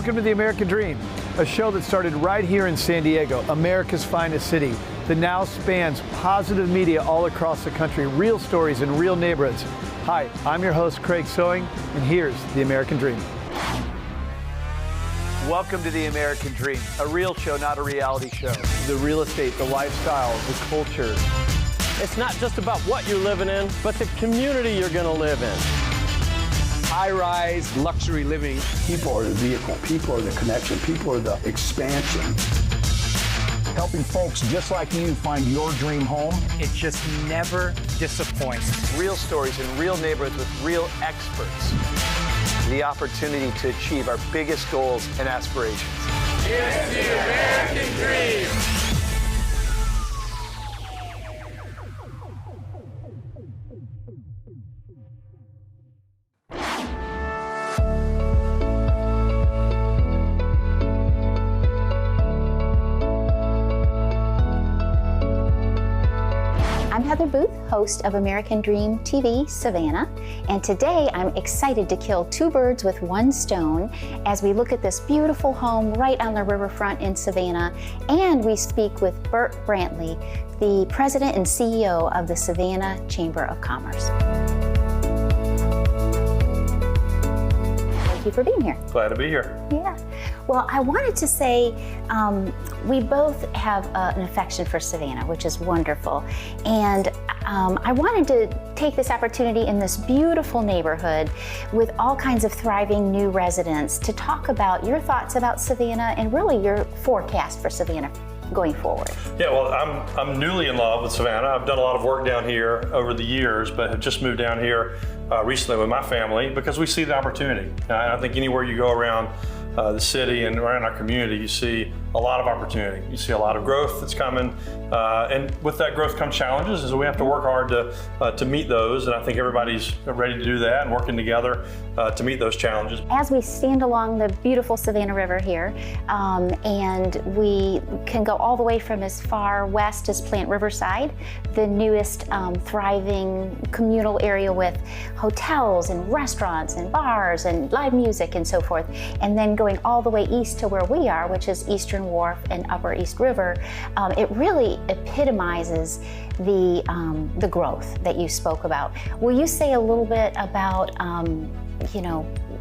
Welcome to The American Dream, a show that started right here in San Diego, America's finest city, that now spans positive media all across the country, real stories in real neighborhoods. Hi, I'm your host, Craig Sewing, and here's The American Dream. Welcome to The American Dream, a real show, not a reality show. The real estate, the lifestyle, the culture. It's not just about what you're living in, but the community you're going to live in. High-rise luxury living. People are the vehicle, people are the connection, people are the expansion. Helping folks just like you find your dream home. It just never disappoints. Real stories in real neighborhoods with real experts. The opportunity to achieve our biggest goals and aspirations. It's the American Dream. I'm Heather Booth, host of American Dream TV, Savannah, and today I'm excited to kill two birds with one stone as we look at this beautiful home right on the riverfront in Savannah, and we speak with Bert Brantley, the president and CEO of the Savannah Chamber of Commerce. Thank you for being here. Glad to be here. Yeah. Well, I wanted to say we both have an affection for Savannah, which is wonderful. And I wanted to take this opportunity in this beautiful neighborhood with all kinds of thriving new residents to talk about your thoughts about Savannah and really your forecast for Savannah going forward. Yeah, well, I'm newly in love with Savannah. I've done a lot of work down here over the years, but have just moved down here recently with my family because we see the opportunity. I think anywhere you go around the city and around our community, you see a lot of opportunity. You see a lot of growth that's coming, and with that growth comes challenges, so we have to work hard to meet those, and I think everybody's ready to do that and working together to meet those challenges. As we stand along the beautiful Savannah River here, and we can go all the way from as far west as Plant Riverside, the newest thriving communal area with hotels and restaurants and bars and live music and so forth, and then going all the way east to where we are, which is Eastern Wharf and Upper East River. It really epitomizes the growth that you spoke about. Will you say a little bit about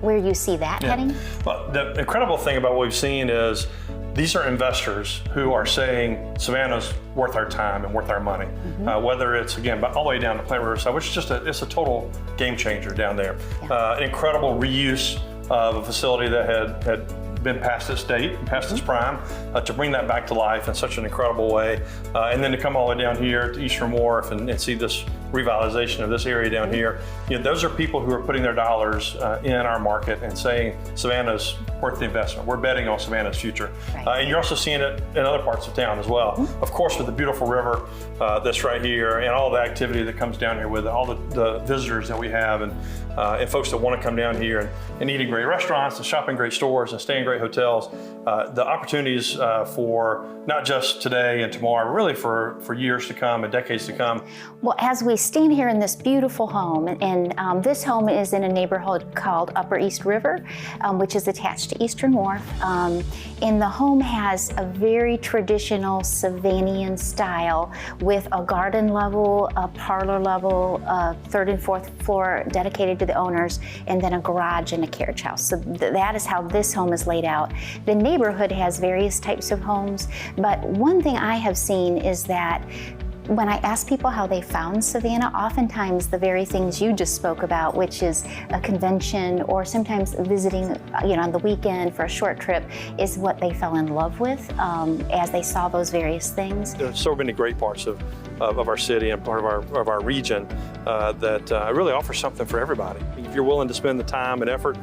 where you see that heading? Well, the incredible thing about what we've seen is these are investors who are saying Savannah's worth our time and worth our money. Whether it's, again, all the way down to Plant Riverside, which is just it's a total game changer down there. An incredible reuse of a facility that had been past its date, past its prime, to bring that back to life in such an incredible way. And then to come all the way down here to Eastern Wharf and see this revitalization of this area down here. Those are people who are putting their dollars in our market and saying Savannah's worth the investment. We're betting on Savannah's future. And you're also seeing it in other parts of town as well. Of course, with the beautiful river that's right here and all the activity that comes down here with it, all the visitors that we have and folks that want to come down here and eat in great restaurants and shop in great stores and stay in great hotels. The opportunities for not just today and tomorrow, but really for years to come and decades to come. Well, as we stand here in this beautiful home, and this home is in a neighborhood called Upper East River, which is attached to Eastern Wharf. And the home has a very traditional Savannian style with a garden level, a parlor level, a third and fourth floor dedicated to the owners, and then a garage and a carriage house. So that is how this home is laid out. The neighborhood has various types of homes, but one thing I have seen is that when I ask people how they found Savannah, oftentimes the very things you just spoke about, which is a convention or sometimes visiting, on the weekend for a short trip, is what they fell in love with as they saw those various things. There's so many great parts of our city and part of our region that really offers something for everybody. If you're willing to spend the time and effort,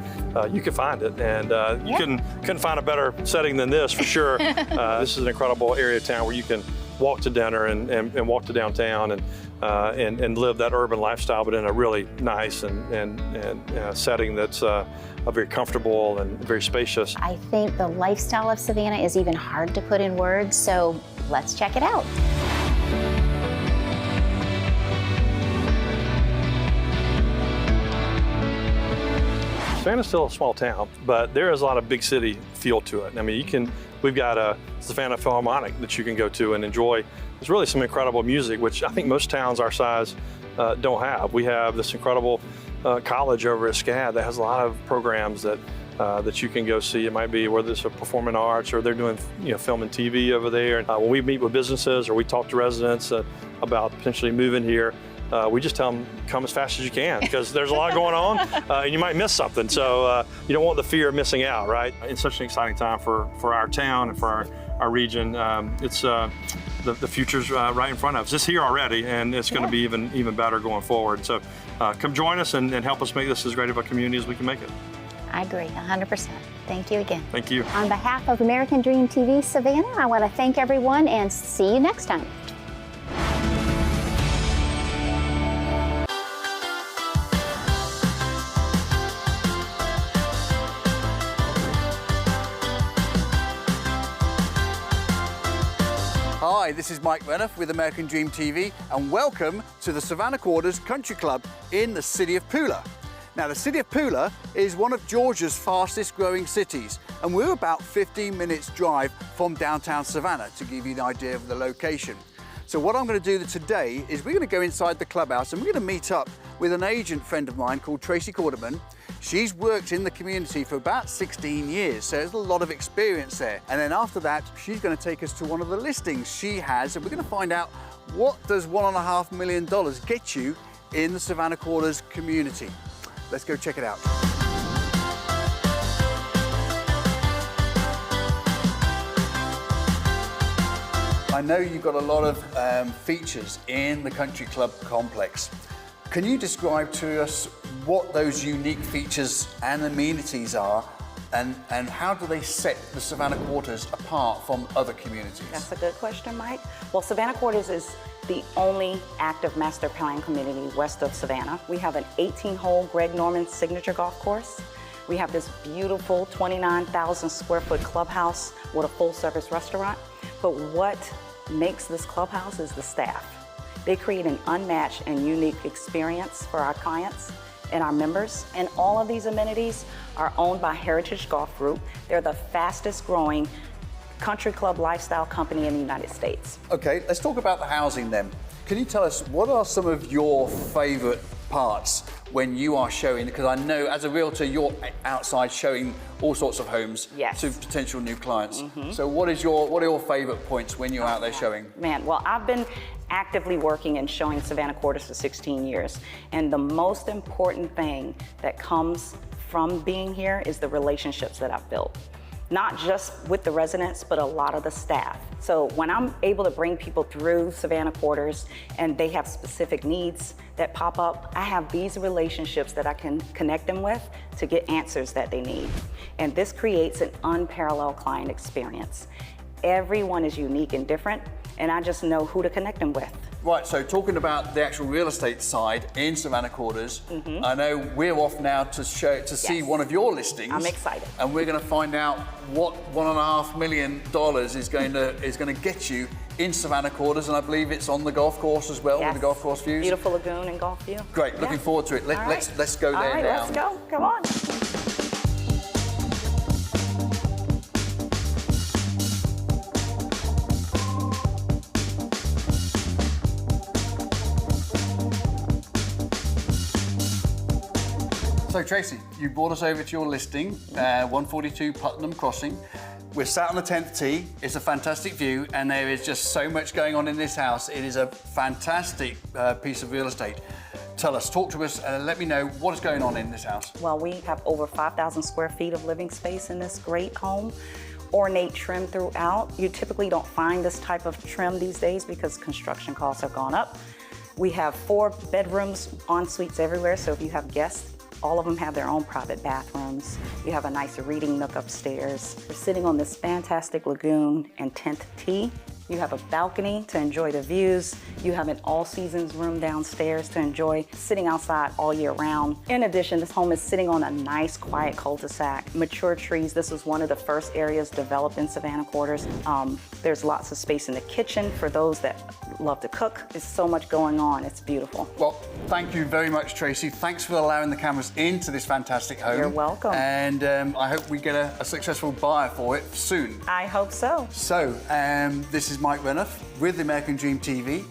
you can find it, and you couldn't find a better setting than this for sure. This is an incredible area of town where you can walk to dinner and walk to downtown and live that urban lifestyle, but in a really nice and setting that's very comfortable and very spacious. I think the lifestyle of Savannah is even hard to put in words, so let's check it out. Savannah's still a small town, but there is a lot of big city feel to it. I mean, we've got a Savannah Philharmonic that you can go to and enjoy. There's really some incredible music, which I think most towns our size don't have. We have this incredible college over at SCAD that has a lot of programs that you can go see. It might be whether it's a performing arts or they're doing film and TV over there. When we meet with businesses or we talk to residents about potentially moving here, we just tell them come as fast as you can because there's a lot going on and you might miss something. So you don't want the fear of missing out, right? It's such an exciting time for our town and for our region. It's the future's right in front of us. It's here already, and it's going to be even better going forward. So come join us and help us make this as great of a community as we can make it. I agree, 100%. Thank you again. Thank you. On behalf of American Dream TV Savannah, I want to thank everyone and see you next time. Hi, this is Mike Renouf with American Dream TV, and welcome to the Savannah Quarters Country Club in the city of Pooler. Now, the city of Pooler is one of Georgia's fastest growing cities, and we're about 15 minutes drive from downtown Savannah to give you an idea of the location. So what I'm going to do today is we're going to go inside the clubhouse and we're going to meet up with an agent friend of mine called Tracy Corderman. She's worked in the community for about 16 years, so there's a lot of experience there. And then after that, she's going to take us to one of the listings she has, and we're going to find out what does $1.5 million get you in the Savannah Quarters community. Let's go check it out. I know you've got a lot of features in the country club complex. Can you describe to us what those unique features and amenities are, and how do they set the Savannah Quarters apart from other communities? That's a good question, Mike. Well, Savannah Quarters is the only active master plan community west of Savannah. We have an 18-hole Greg Norman signature golf course. We have this beautiful 29,000 square foot clubhouse with a full-service restaurant. But what makes this clubhouse is the staff. They create an unmatched and unique experience for our clients and our members. And all of these amenities are owned by Heritage Golf Group. They're the fastest growing country club lifestyle company in the United States. Okay, let's talk about the housing then. Can you tell us what are some of your favorite parts when you are showing, because I know as a realtor you're outside showing all sorts of homes to potential new clients. So what are your favorite points when you're out there showing? Man, well, I've been actively working and showing Savannah Quarters for 16 years. And the most important thing that comes from being here is the relationships that I've built. Not just with the residents, but a lot of the staff. So when I'm able to bring people through Savannah Quarters and they have specific needs that pop up, I have these relationships that I can connect them with to get answers that they need. And this creates an unparalleled client experience. Everyone is unique and different, and I just know who to connect them with. Right, so talking about the actual real estate side in Savannah Quarters, I know we're off now to see one of your listings. I'm excited. And we're going to find out what $1.5 million is going to get you in Savannah Quarters, and I believe it's on the golf course as well, with the golf course views. Beautiful lagoon and golf view. Great, looking forward to it. Let's go there now. All right, let's go. Come on. So Tracy, you brought us over to your listing, 142 Putnam Crossing. We're sat on the 10th tee. It's a fantastic view, and there is just so much going on in this house. It is a fantastic piece of real estate. Talk to us, let me know what is going on in this house. Well, we have over 5,000 square feet of living space in this great home. Ornate trim throughout. You typically don't find this type of trim these days because construction costs have gone up. We have 4 bedrooms, en suites everywhere, so if you have guests, all of them have their own private bathrooms. You have a nice reading nook upstairs. We're sitting on this fantastic lagoon and 10th tee. You have a balcony to enjoy the views. You have an all seasons room downstairs to enjoy sitting outside all year round. In addition, this home is sitting on a nice quiet cul-de-sac. Mature trees. This was one of the first areas developed in Savannah Quarters. There's lots of space in the kitchen for those that love to cook. There's so much going on. It's beautiful. Well, thank you very much, Tracy. Thanks for allowing the cameras into this fantastic home. You're welcome. And I hope we get a successful buyer for it soon. I hope so. So, this is Mike Renouf with the American Dream TV.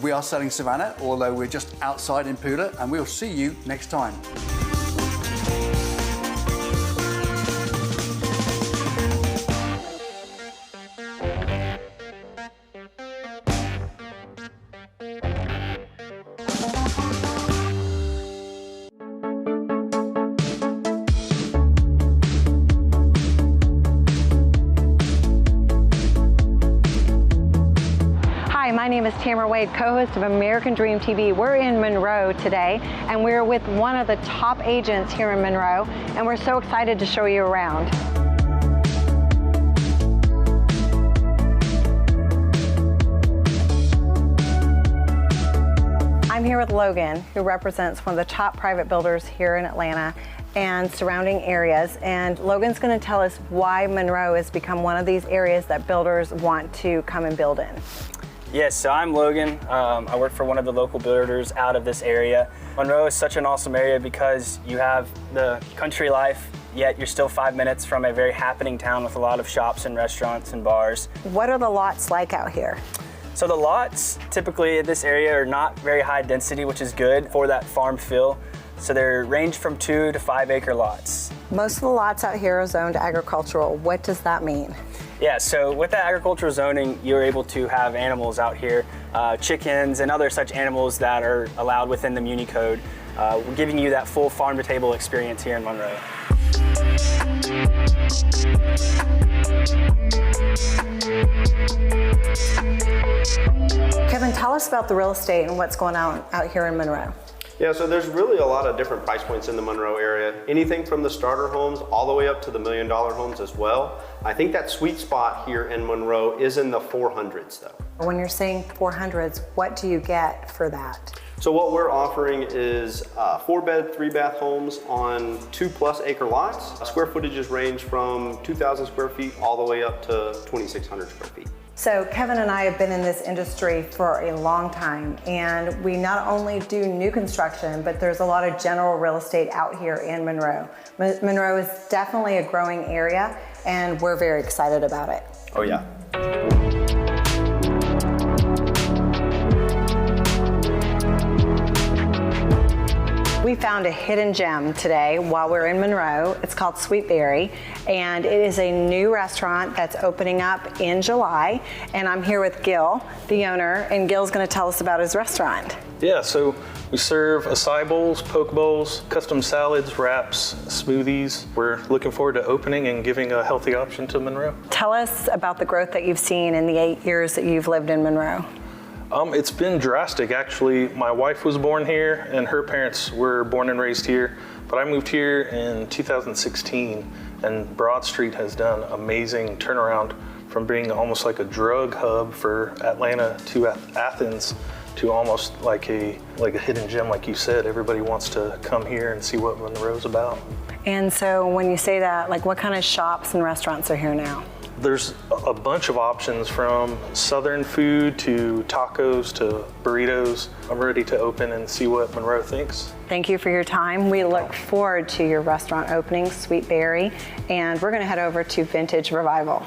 We are selling Savannah, although we're just outside in Pula, and we'll see you next time. Hi, my name is Tamra Wade, co-host of American Dream TV. We're in Monroe today, and we're with one of the top agents here in Monroe, and we're so excited to show you around. I'm here with Logan, who represents one of the top private builders here in Atlanta and surrounding areas. And Logan's going to tell us why Monroe has become one of these areas that builders want to come and build in. Yes, so I'm Logan. I work for one of the local builders out of this area. Monroe is such an awesome area because you have the country life, yet you're still 5 minutes from a very happening town with a lot of shops and restaurants and bars. What are the lots like out here? So the lots typically in this area are not very high density, which is good for that farm feel. So they're range from 2 to 5 acre lots. Most of the lots out here are zoned agricultural. What does that mean? Yeah, so with that agricultural zoning, you're able to have animals out here, chickens and other such animals that are allowed within the Muni Code. We're giving you that full farm-to-table experience here in Monroe. Kevin, tell us about the real estate and what's going on out here in Monroe. Yeah, so there's really a lot of different price points in the Monroe area. Anything from the starter homes all the way up to the $1 million homes as well. I think that sweet spot here in Monroe is in the 400s though. When you're saying 400s, what do you get for that? So what we're offering is 4-bed, 3-bath homes on 2+ acre lots. Square footages range from 2,000 square feet all the way up to 2,600 square feet. So Kevin and I have been in this industry for a long time, and we not only do new construction, but there's a lot of general real estate out here in Monroe. Monroe is definitely a growing area, and we're very excited about it. Oh yeah. We found a hidden gem today while we're in Monroe. It's called Sweetberry, and it is a new restaurant that's opening up in July. And I'm here with Gil, the owner, and Gil's gonna tell us about his restaurant. Yeah, so we serve acai bowls, poke bowls, custom salads, wraps, smoothies. We're looking forward to opening and giving a healthy option to Monroe. Tell us about the growth that you've seen in the 8 years that you've lived in Monroe. It's been drastic, actually. My wife was born here and her parents were born and raised here, but I moved here in 2016, and Broad Street has done amazing turnaround from being almost like a drug hub for Atlanta to Athens to almost like a hidden gem, like you said. Everybody wants to come here and see what Monroe's about. And so when you say that, like what kind of shops and restaurants are here now? There's a bunch of options from Southern food to tacos to burritos. I'm ready to open and see what Monroe thinks. Thank you for your time. We look forward to your restaurant opening, Sweetberry, and we're gonna head over to Vintage Revival.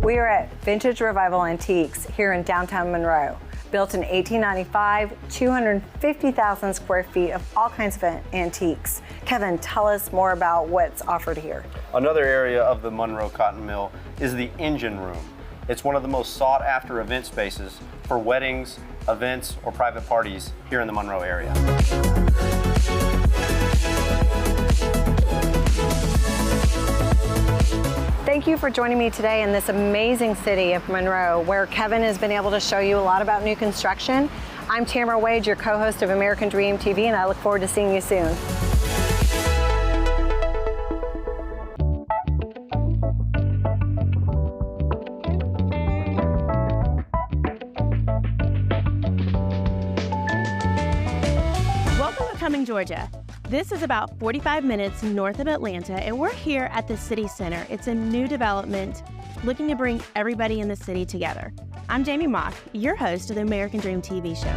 We are at Vintage Revival Antiques here in downtown Monroe. Built in 1895, 250,000 square feet of all kinds of antiques. Kevin, tell us more about what's offered here. Another area of the Monroe Cotton Mill is the engine room. It's one of the most sought after event spaces for weddings, events, or private parties here in the Monroe area. Thank you for joining me today in this amazing city of Monroe, where Kevin has been able to show you a lot about new construction. I'm Tamra Wade, your co-host of American Dream TV, and I look forward to seeing you soon. Cumming, Georgia. This is about 45 minutes north of Atlanta, and we're here at the City Center. It's a new development looking to bring everybody in the city together. I'm Jamie Mock, your host of the American Dream TV show.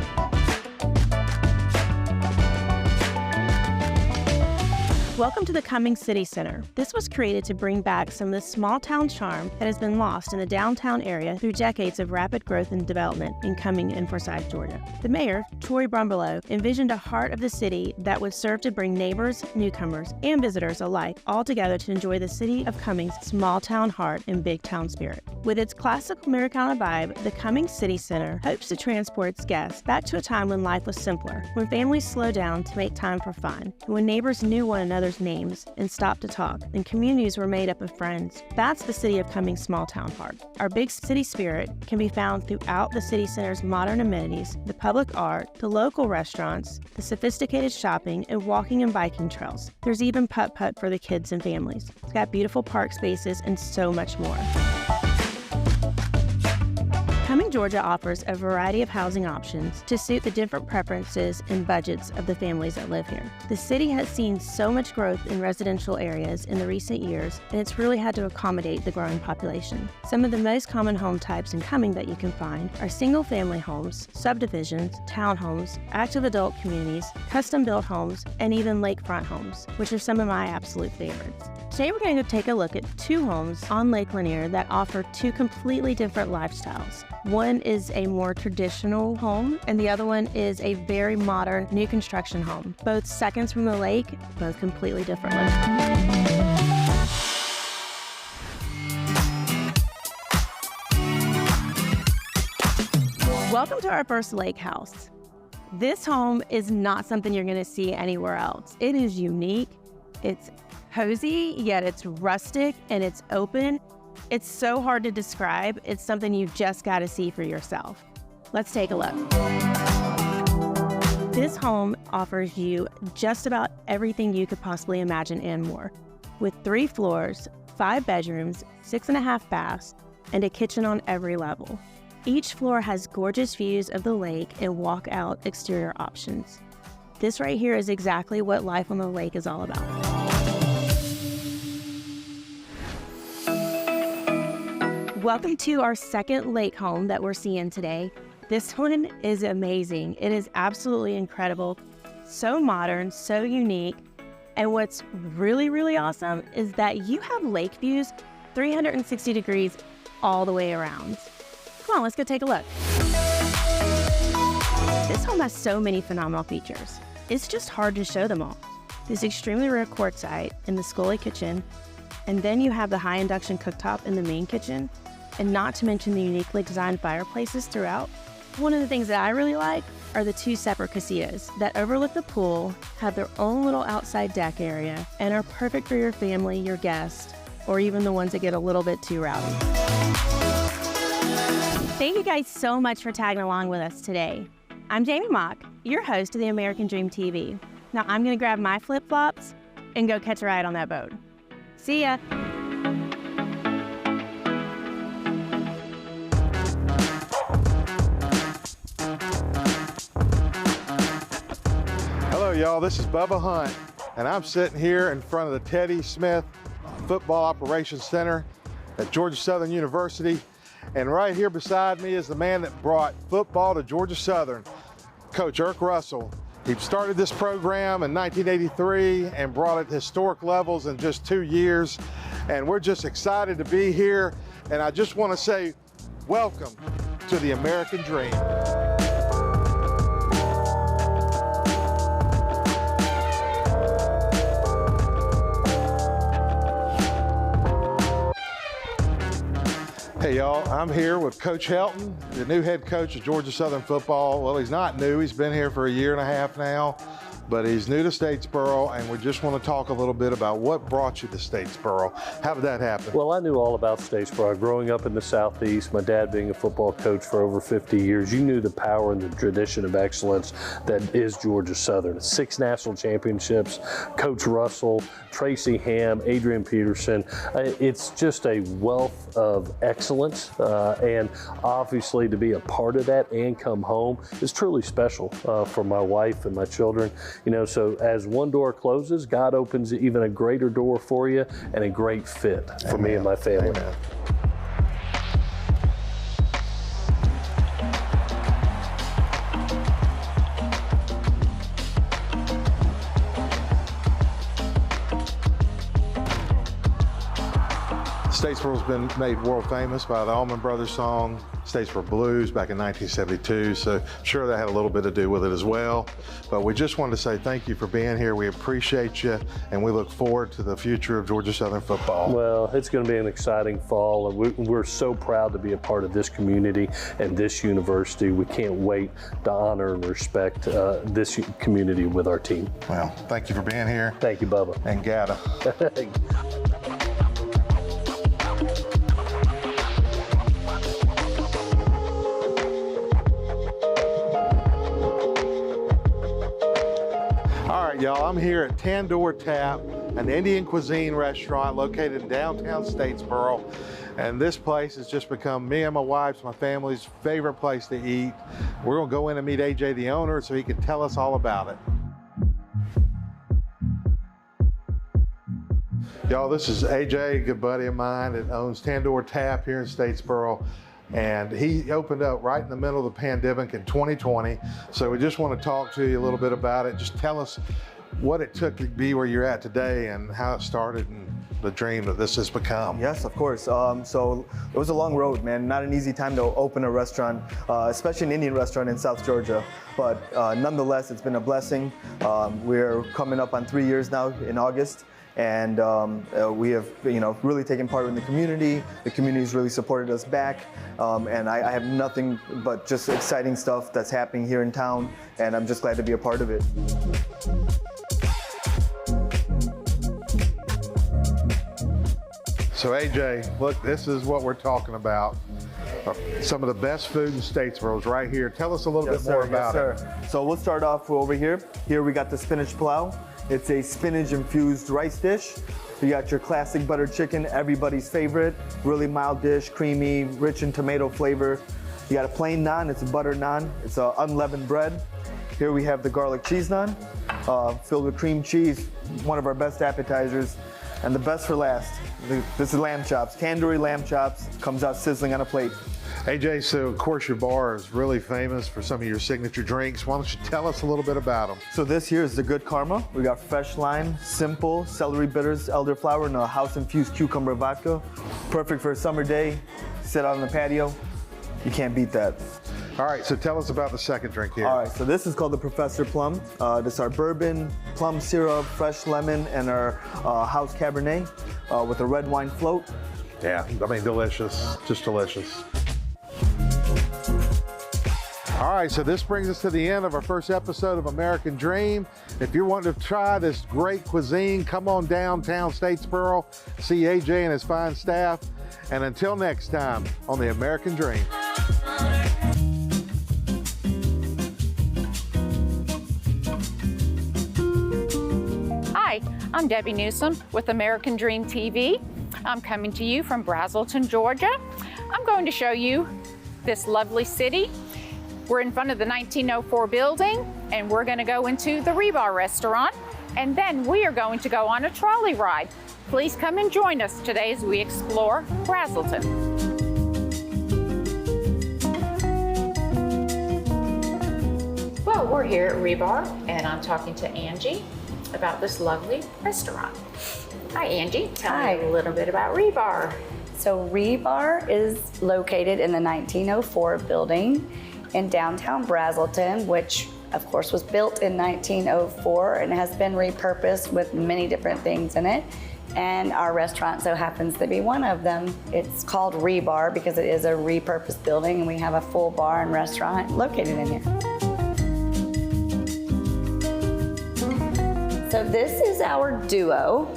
Welcome to the Cumming City Center. This was created to bring back some of the small town charm that has been lost in the downtown area through decades of rapid growth and development in Cumming and Forsyth, Georgia. The mayor, Troy Brumbelow, envisioned a heart of the city that would serve to bring neighbors, newcomers, and visitors alike all together to enjoy the city of Cumming's small town heart and big town spirit. With its classic Americana vibe, the Cumming City Center hopes to transport its guests back to a time when life was simpler, when families slowed down to make time for fun, and when neighbors knew one another's names and stopped to talk, and communities were made up of friends. That's the city of Cumming's small town heart. Our big city spirit can be found throughout the city center's modern amenities, the public art, the local restaurants, the sophisticated shopping, and walking and biking trails. There's even putt-putt for the kids and families. It's got beautiful park spaces and so much more. Cumming, Georgia offers a variety of housing options to suit the different preferences and budgets of the families that live here. The city has seen so much growth in residential areas in the recent years, and it's really had to accommodate the growing population. Some of the most common home types in Cumming that you can find are single-family homes, subdivisions, townhomes, active adult communities, custom-built homes, and even lakefront homes, which are some of my absolute favorites. Today we're going to take a look at two homes on Lake Lanier that offer two completely different lifestyles. One is a more traditional home, and the other one is a very modern new construction home. Both seconds from the lake, both completely different. Welcome to our first lake house. This home is not something you're going to see anywhere else. It is unique, it's cozy, yet it's rustic and it's open. It's so hard to describe. It's something you've just got to see for yourself. Let's take a look. This home offers you just about everything you could possibly imagine and more. With 3 floors, 5 bedrooms, 6.5 baths, and a kitchen on every level. Each floor has gorgeous views of the lake and walk-out exterior options. This right here is exactly what life on the lake is all about. Welcome to our second lake home that we're seeing today. This one is amazing. It is absolutely incredible. So modern, so unique. And what's really, really awesome is that you have lake views 360 degrees all the way around. Come on, let's go take a look. This home has so many phenomenal features. It's just hard to show them all. This extremely rare quartzite in the Scully kitchen, and then you have the high induction cooktop in the main kitchen, and not to mention the uniquely designed fireplaces throughout. One of the things that I really like are the 2 separate casitas that overlook the pool, have their own little outside deck area, and are perfect for your family, your guests, or even the ones that get a little bit too rowdy. Thank you guys so much for tagging along with us today. I'm Jamie Mock, your host of the American Dream TV. Now I'm gonna grab my flip-flops and go catch a ride on that boat. See ya. Hello y'all, this is Bubba Hunt, and I'm sitting here in front of the Teddy Smith Football Operations Center at Georgia Southern University. And right here beside me is the man that brought football to Georgia Southern, Coach Irk Russell. He started this program in 1983 and brought it to historic levels in just 2 years. And we're just excited to be here. And I just want to say, welcome to the American Dream. Hey y'all, I'm here with Coach Helton, the new head coach of Georgia Southern football. Well, he's not new, he's been here for a year and a half now, but he's new to Statesboro, and we just want to talk a little bit about what brought you to Statesboro. How did that happen? Well, I knew all about Statesboro. Growing up in the Southeast, my dad being a football coach for over 50 years, you knew the power and the tradition of excellence that is Georgia Southern. 6 national championships, Coach Russell, Tracy Ham, Adrian Peterson. It's just a wealth of excellence, and obviously to be a part of that and come home is truly special for my wife and my children. You know, so as one door closes, God opens even a greater door for you and a great fit for me and my family. Amen. Statesboro's been made world famous by the Allman Brothers song, Statesboro Blues, back in 1972, so sure that had a little bit to do with it as well. But we just wanted to say thank you for being here. We appreciate you, and we look forward to the future of Georgia Southern football. Well, it's going to be an exciting fall, and we're so proud to be a part of this community and this university. We can't wait to honor and respect this community with our team. Well, thank you for being here. Thank you, Bubba. And Gata. All right, y'all, I'm here at Tandoor Tap, an Indian cuisine restaurant located in downtown Statesboro. And this place has just become me and my wife's, my family's favorite place to eat. We're gonna go in and meet AJ, the owner, so he can tell us all about it. Y'all, this is AJ, a good buddy of mine that owns Tandoor Tap here in Statesboro. And he opened up right in the middle of the pandemic in 2020. So we just want to talk to you a little bit about it. Just tell us what it took to be where you're at today and how it started and the dream that this has become. Yes, of course. So it was a long road, man. Not an easy time to open a restaurant, especially an Indian restaurant in South Georgia. But nonetheless, it's been a blessing. We're coming up on 3 years now in August. And we have, really taken part in the community. The community's really supported us back. And I have nothing but just exciting stuff that's happening here in town. And I'm just glad to be a part of it. So AJ, look, this is what we're talking about. Some of the best food in Statesboro is right here. Tell us a little bit more about it. So we'll start off over here. Here we got the spinach plow. It's a spinach-infused rice dish. You got your classic buttered chicken, everybody's favorite. Really mild dish, creamy, rich in tomato flavor. You got a plain naan, it's a butter naan. It's an unleavened bread. Here we have the garlic cheese naan, filled with cream cheese, one of our best appetizers. And the best for last, this is lamb chops, tandoori lamb chops, comes out sizzling on a plate. AJ, so of course your bar is really famous for some of your signature drinks. Why don't you tell us a little bit about them? So this here is the Good Karma. We got fresh lime, simple, celery bitters, elderflower, and a house-infused cucumber vodka. Perfect for a summer day, sit out on the patio. You can't beat that. All right, so tell us about the second drink here. All right, so this is called the Professor Plum. This is our bourbon, plum syrup, fresh lemon, and our house Cabernet with a red wine float. Yeah, I mean, delicious, just delicious. All right, so this brings us to the end of our first episode of American Dream. If you're wanting to try this great cuisine, come on downtown Statesboro, see AJ and his fine staff. And until next time on the American Dream. Hi, I'm Debbie Newsome with American Dream TV. I'm coming to you from Braselton, Georgia. I'm going to show you this lovely city. We're in front of the 1904 building, and we're going to go into the Rebar restaurant, and then we are going to go on a trolley ride. Please come and join us today as we explore Braselton. Well, we're here at Rebar, and I'm talking to Angie about this lovely restaurant. Hi, Angie. Tell me a little bit about Rebar. So Rebar is located in the 1904 building in downtown Braselton, which of course was built in 1904 and has been repurposed with many different things in it. And our restaurant so happens to be one of them. It's called Rebar because it is a repurposed building, and we have a full bar and restaurant located in here. So this is our duo.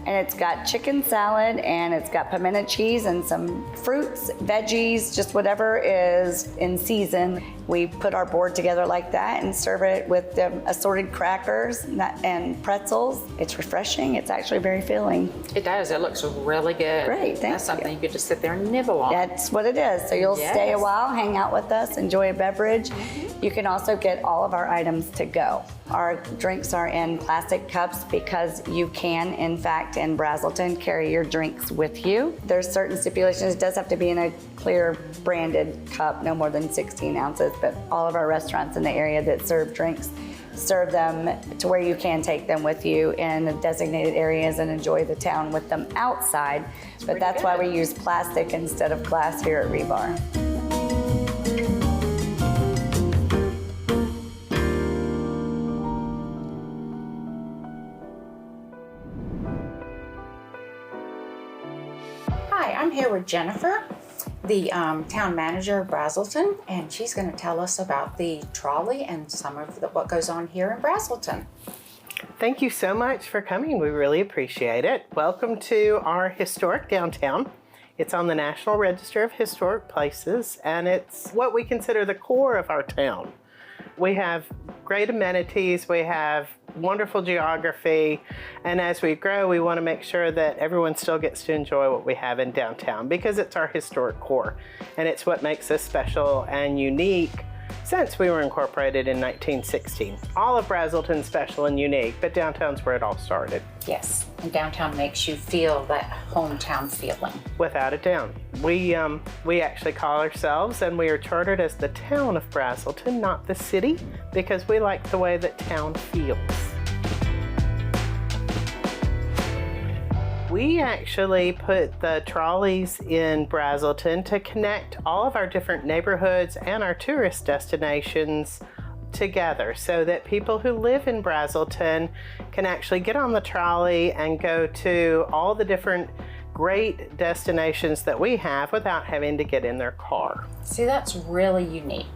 And it's got chicken salad, and it's got pimento cheese and some fruits, veggies, just whatever is in season. We put our board together like that and serve it with assorted crackers and pretzels. It's refreshing. It's actually very filling. It does. It looks really good. Great, thank you. That's something you could just sit there and nibble on. That's what it is. So you'll stay a while, hang out with us, enjoy a beverage, You can also get all of our items to go. Our drinks are in plastic cups because you can, in fact, in Brazelton, carry your drinks with you. There's certain stipulations. It does have to be in a clear branded cup, no more than 16 ounces, but all of our restaurants in the area that serve drinks serve them to where you can take them with you in designated areas and enjoy the town with them outside. But that's why we use plastic instead of glass here at Rebar. Hi, I'm here with Jennifer, the town manager of Brazelton, and she's going to tell us about the trolley and some of what goes on here in Brazelton. Thank you so much for coming. We really appreciate it. Welcome to our historic downtown. It's on the National Register of Historic Places, and it's what we consider the core of our town. We have great amenities, we have wonderful geography, and as we grow, we want to make sure that everyone still gets to enjoy what we have in downtown because it's our historic core, and it's what makes us special and unique since we were incorporated in 1916. All of Brazelton's special and unique, but downtown's where it all started. Yes, and downtown makes you feel that hometown feeling. Without a doubt. We actually call ourselves, and we are chartered as the town of Brazelton, not the city, because we like the way that town feels. We actually put the trolleys in Brazelton to connect all of our different neighborhoods and our tourist destinations together so that people who live in Brazelton can actually get on the trolley and go to all the different great destinations that we have without having to get in their car. See, that's really unique.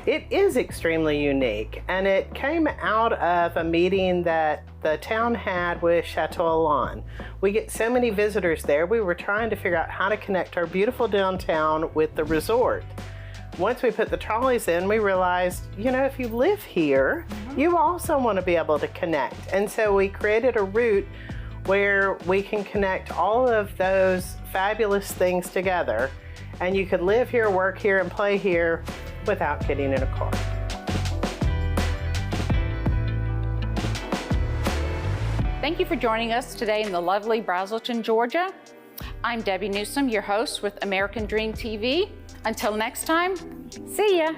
It is extremely unique, and it came out of a meeting that the town had with Chateau Alon. We get so many visitors there, we were trying to figure out how to connect our beautiful downtown with the resort. Once we put the trolleys in, we realized, you know, if you live here, you also want to be able to connect. And so we created a route where we can connect all of those fabulous things together, and you could live here, work here, and play here without getting in a car. Thank you for joining us today in the lovely Brazelton, Georgia. I'm Debbie Newsome, your host with American Dream TV. Until next time, see ya.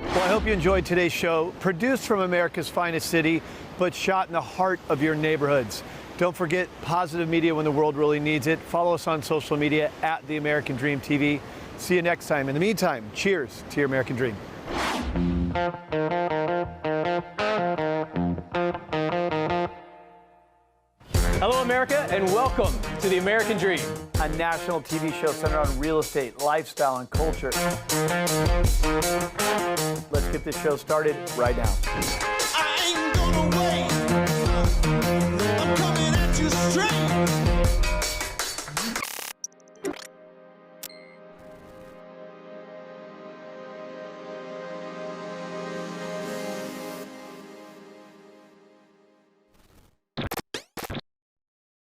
Well, I hope you enjoyed today's show, produced from America's finest city, but shot in the heart of your neighborhoods. Don't forget positive media when the world really needs it. Follow us on social media at The American Dream TV. See you next time. In the meantime, cheers to your American dream. Hello, America, and welcome to The American Dream, a national TV show centered on real estate, lifestyle, and culture. Let's get this show started right now.